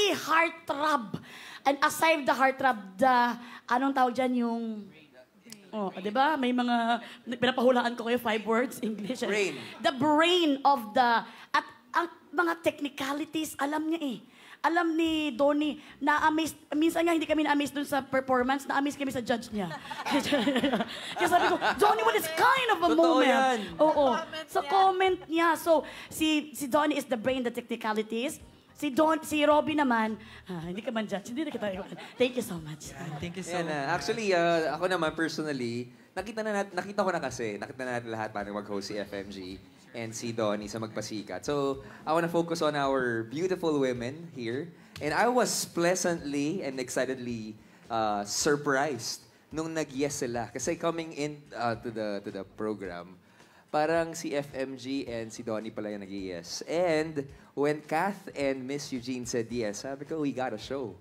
very heartthrob. And aside the heartthrob, the, anong tawag dyan, yung... Oh, di ba? May mga, pinapahulaan ko kayo 5 words, English. Brain. The brain of the, at ang mga technicalities, alam niya eh. Alam ni Donnie, na-amaze, minsan nga hindi kami na-amaze dun sa performance, na-amaze kami sa judge niya. Kaya sabi ko, Donnie, what is kind of a moment? Yan. Oo, sa comment niya. So, si Donnie is the brain, the technicalities. Si Robby naman, hindi ka man judge, hindi na kita. Thank you so much. Thank you so much. Actually, ako naman personally, nakita ko na kasi, nakita na natin lahat paano mag-host si FMG and si Donnie sa Magpasikat. So, I want to focus on our beautiful women here. And I was pleasantly and excitedly surprised nung nag-yes sila. Kasi coming in to the program, parang si FMG and si Donnie pala yung nag-yes. And when Kath and Miss Eugene said yes, sabi ko, we got a show.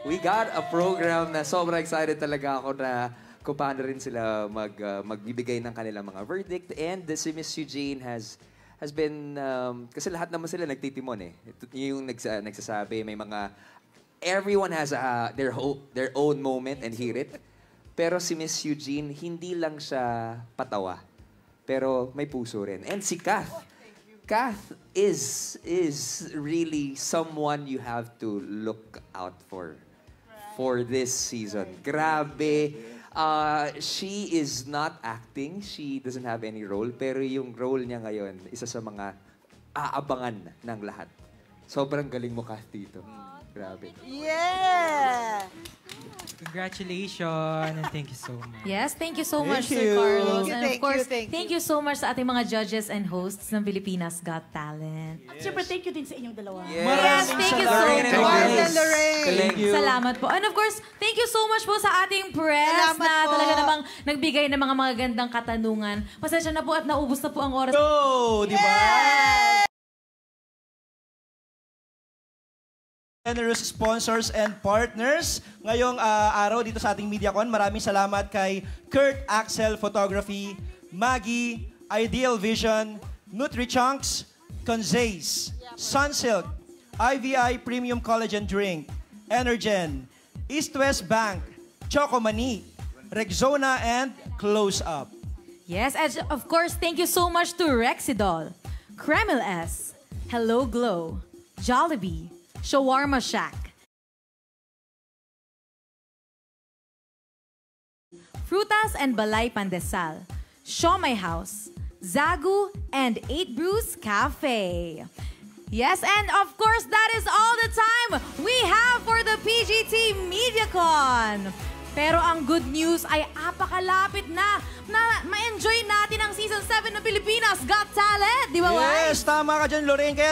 We got a program na sobrang excited talaga ako na kung paano rin sila magbibigay ng kanilang mga verdict. And si Miss Eugene has been, kasi lahat naman sila nagtitimon eh. Yung nagsasabi, may mga, everyone has their own moment and hear it. Pero si Miss Eugene, hindi lang siya patawa. Pero may puso rin. And si Kath. Kath is really someone you have to look out for this season. Grabe. She is not acting. She doesn't have any role. Pero yung role niya ngayon, isa sa mga aabangan ng lahat. Sobrang galing mo, Kath, dito. Grabe. Yeah! Congratulations and thank you so much. Yes, thank you so much, Sir Carlos. And of course, thank thank you so much sa ating mga judges and hosts ng Pilipinas Got Talent. At syempre, thank you din sa inyong dalawa. Yes, thank you so much. Thank you. Salamat po. And of course, thank you so much po sa ating press na talaga namang nagbigay ng mga magagandang katanungan. Pasensya na po at naubos na po ang oras. Go! Di ba? Generous sponsors and partners. Ngayong araw dito sa ating MediaCon, maraming salamat kay Kurt Axel Photography, Maggie, Ideal Vision, NutriChunks, Conzace, Sunsilk, IVI Premium Collagen Drink, Energen, East West Bank, Chocomani, Rexona, and Close Up. Yes, and of course, thank you so much to Rexidol, Kreml S, Hello Glow, Jollibee, Shawarma Shack, Frutas and Balay Pandesal, Siomai House, Zagu, and 8 Brews Cafe. Yes, and of course, that is all the time we have for the PGT MediaCon. Pero ang good news ay apakalapit na ma-enjoy natin ang Season 7 ng Pilipinas Got Talent. Di ba, Wai? Yes, tama ka dyan, Lorraine. Kaya